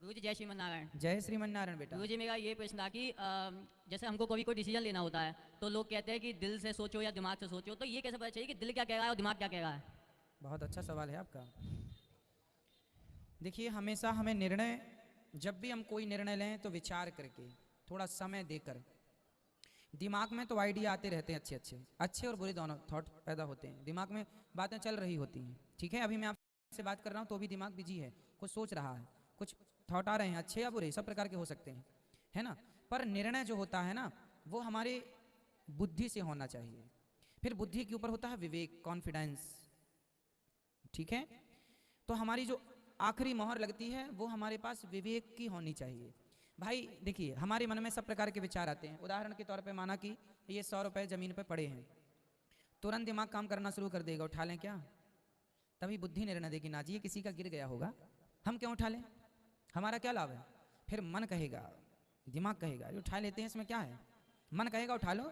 गुरुजी जय श्रीमन नारायण। जय श्रीमन नारायण बेटा। गुरुजी मेरा ये प्रश्न था कि जैसे हमको कभी कोई डिसीजन लेना होता है तो लोग कहते हैं कि दिल से सोचो या दिमाग से सोचो, तो ये कैसे पता चले कि दिल क्या कह रहा है और दिमाग क्या कह रहा है? बहुत अच्छा सवाल है आपका। देखिए, हमेशा हमें निर्णय, जब भी हम कोई निर्णय लें तो विचार करके, थोड़ा समय देकर। दिमाग में तो आइडिया आते रहते हैं, अच्छे अच्छे अच्छे और बुरे दोनों थॉट पैदा होते हैं, दिमाग में बातें चल रही होती हैं। ठीक है, अभी मैं आपसे बात कर रहा हूँ तो भी दिमाग बिजी है, कुछ सोच रहा है, कुछ थॉट आ रहे हैं, अच्छे या बुरे, सब प्रकार के हो सकते हैं, है ना। पर निर्णय जो होता है ना, वो हमारे बुद्धि से होना चाहिए। फिर बुद्धि के ऊपर होता है विवेक, कॉन्फिडेंस। ठीक है, तो हमारी जो आखिरी मोहर लगती है वो हमारे पास विवेक की होनी चाहिए। भाई देखिए, हमारे मन में सब प्रकार के विचार आते हैं। उदाहरण के तौर पे माना कि ये 100 रुपए जमीन पे पड़े हैं, तुरंत दिमाग काम करना शुरू कर देगा, उठा लें क्या? तभी बुद्धि निर्णय देगी, ना जी ये किसी का गिर गया होगा, हम क्यों उठा लें, हमारा क्या लाभ है। फिर मन कहेगा, दिमाग कहेगा ये उठा लेते हैं, इसमें क्या है। मन कहेगा उठा लो,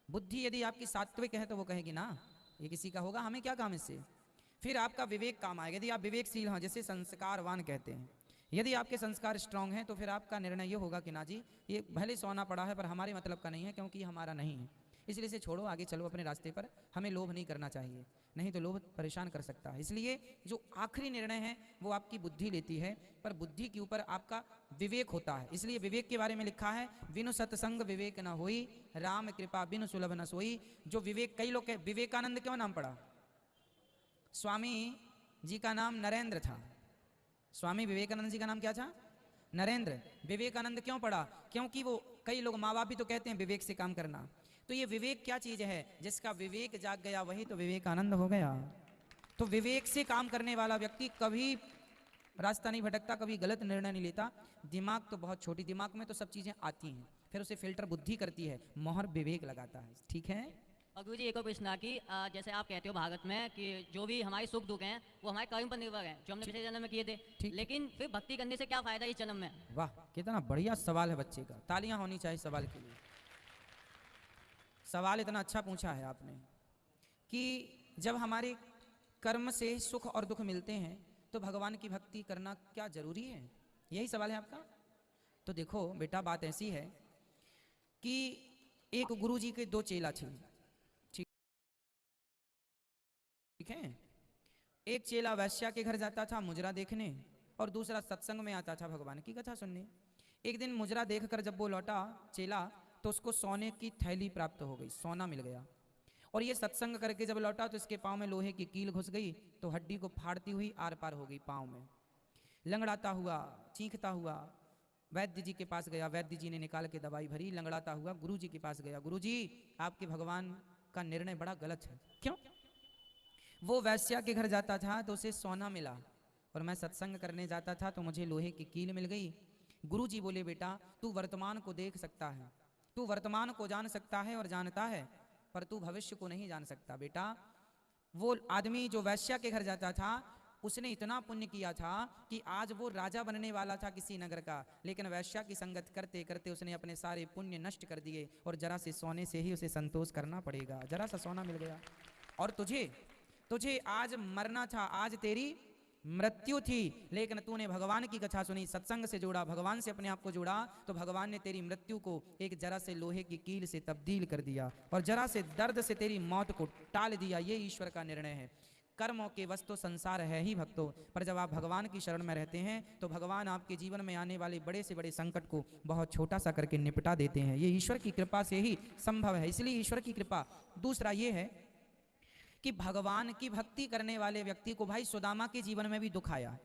बुद्धि यदि आपकी सात्विक है तो वो कहेगी ना ये किसी का होगा, हमें क्या काम इससे। फिर आपका विवेक काम आएगा, यदि आप विवेकशील हैं, जैसे संस्कारवान कहते हैं। यदि आपके संस्कार स्ट्रांग हैं तो फिर आपका निर्णय ये होगा कि ना जी ये भले सोना पड़ा है पर हमारे मतलब का नहीं है, क्योंकि ये हमारा नहीं है, इसलिए इसे छोड़ो, आगे चलो अपने रास्ते पर। हमें लोभ नहीं करना चाहिए, नहीं तो लोभ परेशान कर सकता है। इसलिए जो आखिरी निर्णय है वो आपकी बुद्धि लेती है, पर बुद्धि के ऊपर आपका विवेक होता है। इसलिए विवेक के बारे में लिखा है, बिनु सत्संग विवेक न होई, राम कृपा बिनु सुलभ न सोई। जो विवेक, कई लोग, विवेकानंद क्यों नाम पड़ा? स्वामी जी का नाम नरेंद्र था। स्वामी विवेकानंद जी का नाम क्या था? नरेंद्र। विवेकानंद क्यों पड़ा? क्योंकि वो, कई लोग, माँ बाप भी तो कहते हैं विवेक से काम करना। तो ये विवेक क्या चीज है? जिसका विवेक जाग गया वही तो विवेकानंद हो गया। तो विवेक से काम करने वाला व्यक्ति कभी रास्ता नहीं भटकता, कभी गलत निर्णय नहीं लेता। दिमाग तो बहुत छोटी, दिमाग में तो सब चीजें आती हैं, फिर उसे फिल्टर बुद्धि करती है, मोहर विवेक लगाता है। ठीक है। और गुरुजी एक और प्रश्न था कि जैसे आप कहते हो भागवत में कि जो भी हमारे सुख दुख हैं वो हमारे कर्म पर निर्भर हैं, जो हमने पिछले जन्म में किए थे। लेकिन फिर भक्ति करने से क्या फायदा इस जन्म में? वाह, कितना बढ़िया सवाल है बच्चे का, तालियां होनी चाहिए सवाल के लिए। सवाल इतना अच्छा पूछा है आपने कि जब हमारे कर्म से सुख और दुख मिलते हैं तो भगवान की भक्ति करना क्या जरूरी है, यही सवाल है आपका। तो देखो बेटा, बात ऐसी है कि एक गुरु जी के दो चेला थे। ठीक है, एक चेला वैश्या के घर जाता था मुजरा देखने, और दूसरा सत्संग में आता था भगवान की कथा सुनने। एक दिन मुजरा देखकर जब वो लौटा चेला, तो उसको सोने की थैली प्राप्त हो गई, सोना मिल गया। और ये सत्संग करके जब लौटा तो इसके पाँव में लोहे की कील घुस गई, तो हड्डी को फाड़ती हुई आर पार हो गई पाँव में। लंगड़ाता हुआ, चीखता हुआ वैद्य जी के पास गया। वैद्य जी ने निकाल के दवाई भरी। लंगड़ाता हुआ गुरु जी के पास गया। गुरु जी, आपके भगवान का निर्णय बड़ा गलत है। क्यों? वो वैश्या के घर जाता था तो उसे सोना मिला, और मैं सत्संग करने जाता था तो मुझे लोहे की कील मिल गई। गुरु जी बोले, बेटा तू वर्तमान को देख सकता है, तू वर्तमान को जान सकता है और जानता है, पर तू भविष्य को नहीं जान सकता। बेटा, वो आदमी जो वैश्या के घर जाता था उसने इतना पुण्य किया था कि आज वो राजा बनने वाला था किसी नगर का, लेकिन वैश्या की संगत करते करते उसने अपने सारे पुण्य नष्ट कर दिए, और जरा से सोने से ही उसे संतोष करना पड़ेगा। जरा सा सोना मिल गया। और तुझे आज मरना था, आज तेरी मृत्यु थी, लेकिन तूने भगवान की कथा सुनी, सत्संग से जोड़ा, भगवान से अपने आप को जोड़ा, तो भगवान ने तेरी मृत्यु को एक जरा से लोहे की कील से तब्दील कर दिया, और जरा से दर्द से तेरी मौत को टाल दिया। ये ईश्वर का निर्णय है। कर्मों के वश तो संसार है ही भक्तों, पर जब आप भगवान की शरण में रहते हैं तो भगवान आपके जीवन में आने वाले बड़े से बड़े संकट को बहुत छोटा सा करके निपटा देते हैं। ये ईश्वर की कृपा से ही संभव है, इसलिए ईश्वर की कृपा। दूसरा ये है कि भगवान की भक्ति करने वाले व्यक्ति को, भाई सुदामा के जीवन में भी दुख आया,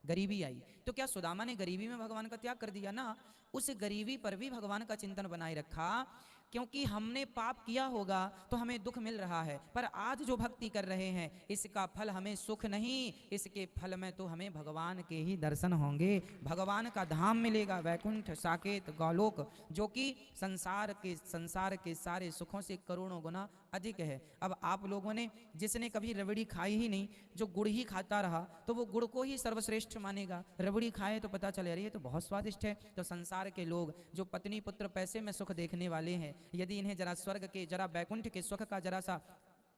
गरीबी आई, तो क्या सुदामा ने गरीबी में भगवान का त्याग कर दिया? ना, उस गरीबी पर भी भगवान का चिंतन बनाए रखा, क्योंकि हमने पाप किया होगा तो हमें दुख मिल रहा है, पर आज जो भक्ति कर रहे हैं इसका फल हमें सुख नहीं, इसके फल में तो हमें भगवान के ही दर्शन होंगे, भगवान का धाम मिलेगा, वैकुंठ साकेत गौलोक, जो कि संसार के सारे सुखों से करोड़ों गुना अधिक है। अब आप लोगों ने, जिसने कभी रबड़ी खाई ही नहीं, जो गुड़ ही खाता रहा, तो वो गुड़ को ही सर्वश्रेष्ठ मानेगा। रबड़ी खाए तो पता चले अरे ये तो बहुत स्वादिष्ट है। तो संसार के लोग जो पत्नी पुत्र पैसे में सुख देखने वाले हैं, यदि इन्हें जरा स्वर्ग के, जरा बैकुंठ के सुख का जरा सा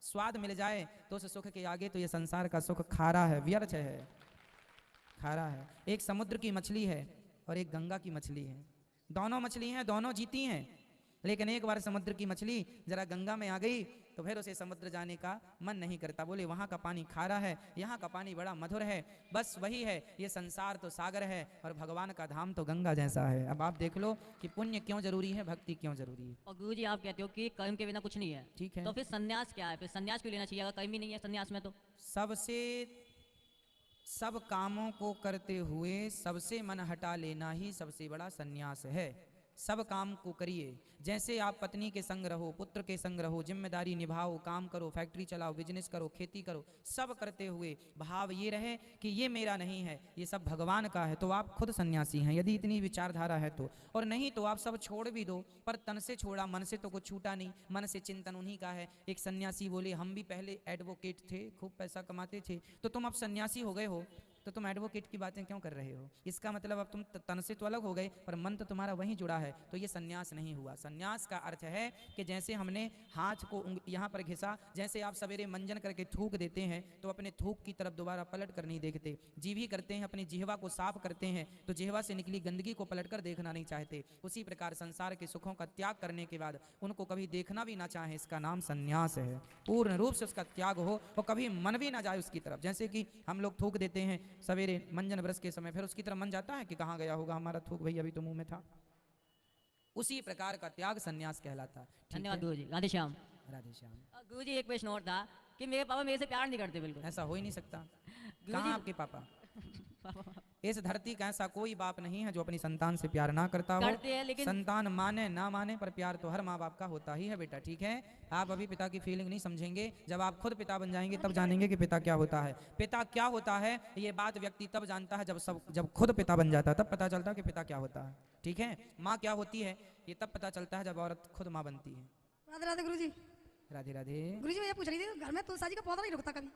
स्वाद मिल जाए तो उस सुख के आगे तो ये संसार का सुख खारा है, व्यर्थ है, खारा है। एक समुद्र की मछली है, और एक गंगा की मछली है। दोनों मछली हैं, दोनों जीती हैं, लेकिन एक बार समुद्र की मछली जरा गंगा में आ गई तो फिर उसे समुद्र जाने का मन नहीं करता। बोले वहाँ का पानी खारा है, यहाँ का पानी बड़ा मधुर है। बस वही है, ये संसार तो सागर है और भगवान का धाम तो गंगा जैसा है। अब आप देख लो कि पुण्य क्यों जरूरी है, भक्ति क्यों जरूरी है। और गुरुजी आप कहते हो कि कर्म के बिना कुछ नहीं है, ठीक है। तो फिर संन्यास क्या है? फिर संन्यास क्यों लेना चाहिए अगर कर्म ही नहीं है संन्यास में? तो सबसे सब कामों को करते हुए सबसे मन हटा लेना ही सबसे बड़ा संन्यास है। सब काम को करिए, जैसे आप पत्नी के संग रहो, पुत्र के संग रहो, जिम्मेदारी निभाओ, काम करो, फैक्ट्री चलाओ, बिजनेस करो, खेती करो, सब करते हुए भाव ये रहे कि ये मेरा नहीं है, ये सब भगवान का है, तो आप खुद सन्यासी हैं यदि इतनी विचारधारा है तो। और नहीं तो आप सब छोड़ भी दो, पर तन से छोड़ा, मन से तो कुछ छूटा नहीं, मन से चिंतन उन्हीं का है। एक सन्यासी बोले हम भी पहले एडवोकेट थे, खूब पैसा कमाते थे, तो तुम अब सन्यासी हो गए हो तो तुम एडवोकेट की बातें क्यों कर रहे हो? इसका मतलब अब तुम तन से तो अलग हो गए पर मन तो तुम्हारा वहीं जुड़ा है, तो ये सन्यास नहीं हुआ। सन्यास का अर्थ है कि जैसे हमने हाथ को यहाँ पर घिसा, जैसे आप सवेरे मंजन करके थूक देते हैं तो अपने थूक की तरफ दोबारा पलट कर नहीं देखते। जीभी करते हैं, अपनी जिह्वा को साफ करते हैं तो जिह्वा से निकली गंदगी को पलट कर देखना नहीं चाहते। उसी प्रकार संसार के सुखों का त्याग करने के बाद उनको कभी देखना भी ना चाहे, इसका नाम सन्यास है। पूर्ण रूप से उसका त्याग हो और कभी मन भी ना जाए उसकी तरफ। जैसे कि हम लोग थूक देते हैं सवेरे मंजन ब्रश के समय, फिर उसकी तरफ मन जाता है कि कहाँ गया होगा हमारा थूक, भाई अभी तो मुंह में था। उसी प्रकार का त्याग सन्यास कहलाता है। धन्यवाद गुरुजी। राधे श्याम। राधे श्याम। गुरुजी एक प्रश्न और था कि मेरे पापा मेरे से प्यार नहीं करते बिल्कुल। ऐसा हो ही नहीं सकता। कहाँ आपके पापा? इस धरती का ऐसा कोई बाप नहीं है जो अपनी संतान से प्यार ना करता हो। करते हैं लेकिन संतान माने ना माने पर प्यार तो हर माँ बाप का होता ही है बेटा, ठीक है। आप अभी पिता की फीलिंग नहीं समझेंगे, जब आप खुद पिता बन जाएंगे तब जानेंगे कि पिता क्या होता है। पिता क्या होता है ये बात व्यक्ति तब जानता है जब खुद पिता बन जाता है, तब पता चलता है कि पिता क्या होता है, ठीक है। माँ क्या होती है ये तब पता चलता है जब औरत खुद माँ बनती है। राधे राधे गुरुजी। राधे राधे। गुरुजी मैं ये पूछ रही थी घर में तुलसी जी का पौधा नहीं रुकता कभी?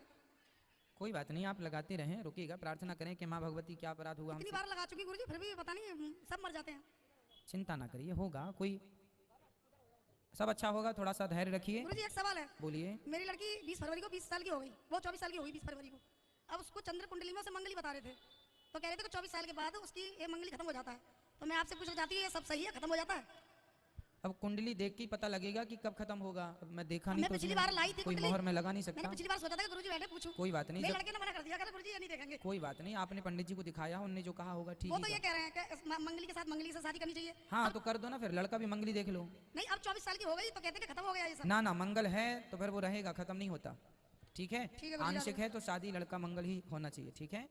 कोई बात नहीं, आप लगाते रहें, रुकिएगा। प्रार्थना करें कि माँ भगवती क्या अपराध हुआ कितनी हमसे। बार लगा चुकी गुरुजी, फिर भी पता नहीं सब मर जाते हैं। चिंता ना करिए, होगा, कोई सब अच्छा होगा, थोड़ा सा धैर्य रखिए। गुरुजी एक सवाल है। बोलिए। मेरी लड़की 20 फरवरी को 20 साल की हो गई, वो 24 साल की हो गई 20 फरवरी को। अब उसको चंद्र कुंडली में से मंगली बता रहे थे, तो कह रहे थे कि 24 साल के बाद उसकी ये मंगली खत्म हो जाता है। तो मैं आपसे पूछना चाहती हूँ ये सब सही है, खत्म हो जाता है? अब कुंडली देख के ही पता लगेगा कि कब खत्म होगा। अब मैं देखा नहीं मैं तो पिछली उसमें बार लाई थी कोई कुंडली। मोहर में लगा नहीं मैंने सकता। पिछली बार सोचा था कि गुरुजी बैठे पूछूं। कोई बात नहीं, मेरे जब लड़के ने मना कर दिया, कहता गुरुजी ये नहीं देखेंगे। कोई बात नहीं, आपने पंडित जी को दिखाया, उनने जो कहा होगा ठीक वो ही तो ये कहा। कह रहे हैं कि मंगली के साथ मंगली से शादी करनी चाहिए। हाँ तो कर दो ना, फिर लड़का भी मंगली देख लो। नहीं अब 24 साल की हो गई तो कहते हैं कि खत्म हो गया ये सब। ना ना, मंगल है तो फिर वो रहेगा, खत्म नहीं होता, ठीक है। ठीक है, गुरुजी, आंशिक है तो शादी लड़का मंगल ही होना चाहिए, ठीक है।